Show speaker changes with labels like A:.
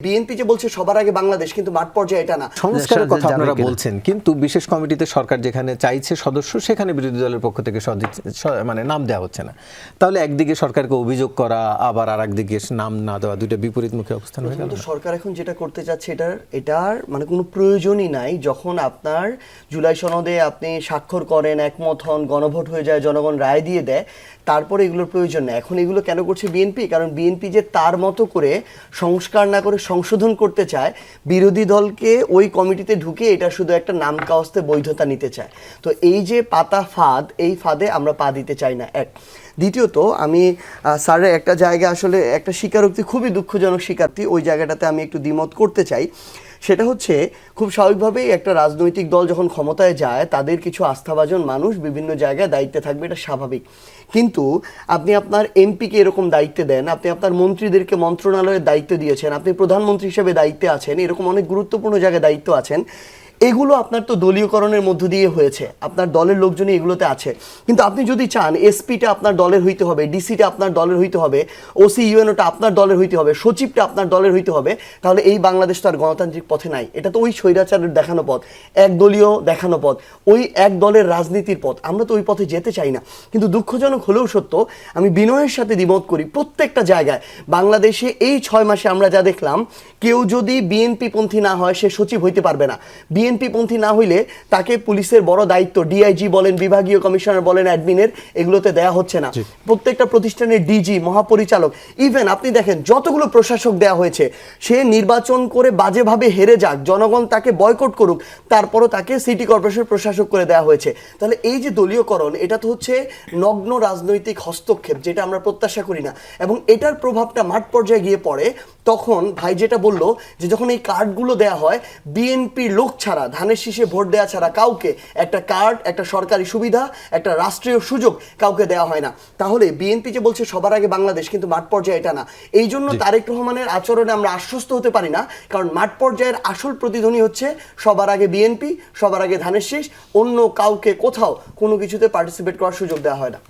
A: BNP যে বলছে সবার আগে বাংলাদেশ, কিন্তু মাঠ পর্যায়ে এটা না।
B: সংস্কারের কথা আপনারা বলছেন, কিন্তু বিশেষ কমিটিতে সরকার যেখানে চাইছে সদস্য, সেখানে বিরোধী দলের পক্ষ থেকে মানে নাম দেওয়া হচ্ছে না। তাহলে একদিকে সরকারকে অভিযোগ করা, আবার আর একদিকে নাম না দেওয়া, দুটো বিপরীতমুখী অবস্থান হয়ে গেল।
A: সরকার এখন যেটা করতে চাচ্ছে এটার মানে কোনো প্রয়োজনই নাই। যখন আপনার জুলাই সনদে আপনি স্বাক্ষর করেন, একমত হন, গণভোট হয়ে যায়, জনগণ রায় দিয়ে দেয়, তারপরে এগুলোর প্রয়োজন নেই। এখন এগুলো কেন করছে বিএনপি? কারণ বিএনপি যে তার মতো করে সংস্কার না করে সংশোধন করতে চায়, বিরোধী দলকে ওই কমিটিতে ঢুকে এটা শুধু একটা নাম কাওয়াস্তে বৈধতা নিতে চায়। তো এই যে পাতা ফাঁদ, এই ফাঁদে আমরা পা দিতে চাই না। এক, দ্বিতীয়ত আমি স্যারের একটা জায়গা আসলে একটা স্বীকারোক্তি, খুবই দুঃখজনক স্বীকারোক্তি, ওই জায়গাটাতে আমি একটু দ্বিমত করতে চাই। সেটা হচ্ছে, খুব স্বাভাবিকভাবেই একটা রাজনৈতিক দল যখন ক্ষমতায় যায়, তাদের কিছু আস্থাভাজন মানুষ বিভিন্ন জায়গায় দায়িত্বে থাকবে, এটা স্বাভাবিক। কিন্তু আপনি আপনার এমপিকে এরকম দায়িত্বে দেন, আপনি আপনার মন্ত্রীদেরকে মন্ত্রণালয়ের দায়িত্ব দিয়েছেন, আপনি প্রধানমন্ত্রী হিসেবে দায়িত্বে আছেন, এরকম অনেক গুরুত্বপূর্ণ জায়গায় দায়িত্ব আছেন। এগুলো আপনার তো দলীয়করণের মধ্য দিয়ে হয়েছে, আপনার দলের লোকজনই এগুলোতে আছে। কিন্তু আপনি যদি চান এসপিটা আপনার দলের হইতে হবে, ডিসিটা আপনার দলের হইতে হবে, ওসি ইউএনওটা আপনার দলের হইতে হবে, সচিবটা আপনার দলের হইতে হবে, তাহলে এই বাংলাদেশ তো আর গণতান্ত্রিক পথে নাই। এটা তো ওই স্বৈরাচারের দেখানো পথ, একদলীয় দেখানো পথ, ওই এক দলের রাজনীতির পথ। আমরা তো ওই পথে যেতে চাই না। কিন্তু দুঃখজনক হলেও সত্য, আমি বিনয়ের সাথে দ্বিমত করি, প্রত্যেকটা জায়গায় বাংলাদেশে এই 6 মাসে আমরা যা দেখলাম, কেউ যদি বিএনপি পন্থী না হয় সে সচিব হইতে পারবে না। বিএনপি পন্থী না হইলে তাকে পুলিশের বড় দায়িত্ব, ডিআইজি বলেন, বিভাগীয় কমিশনার বলেন, অ্যাডমিনের, এগুলোতে দেয়া হচ্ছে না। প্রত্যেকটা প্রতিষ্ঠানের ডিজি, মহাপরিচালক, ইভেন আপনি দেখেন যতগুলো প্রশাসক দেয়া হয়েছে, সে নির্বাচন করে বাজেভাবে হেরে যাক, জনগণ তাকে বয়কট করুক, তারপরও তাকে সিটি কর্পোরেশন প্রশাসক করে দেওয়া হয়েছে। তাহলে এই যে দলীয়করণ, এটা তো হচ্ছে নগ্ন রাজনৈতিক হস্তক্ষেপ, যেটা আমরা প্রত্যাশা করি না। এবং এটার প্রভাবটা মাঠ পর্যায়ে গিয়ে পড়ে তখন, ভাই যেটা বললো, যে যখন এই কার্ডগুলো দেয়া হয়, বিএনপি লোক ছাড়া, ধানের শীষে ভোট দেওয়া ছাড়া কাউকে একটা কার্ড, একটা সরকারি সুবিধা, একটা রাষ্ট্রীয় সুযোগ কাউকে দেওয়া হয় না। তাহলে বিএনপি যে বলছে সবার আগে বাংলাদেশ, কিন্তু মাঠ পর্যায়ে এটা না। এই জন্য তারেক রহমানের আচরণে আমরা আশ্বস্ত হতে পারি না, কারণ মাঠ পর্যায়ের আসল প্রতিধ্বনি হচ্ছে সবার আগে বিএনপি, সবার আগে ধানের শীষ, অন্য কাউকে কোথাও কোনো কিছুতে পার্টিসিপেট করার সুযোগ দেওয়া হয় না।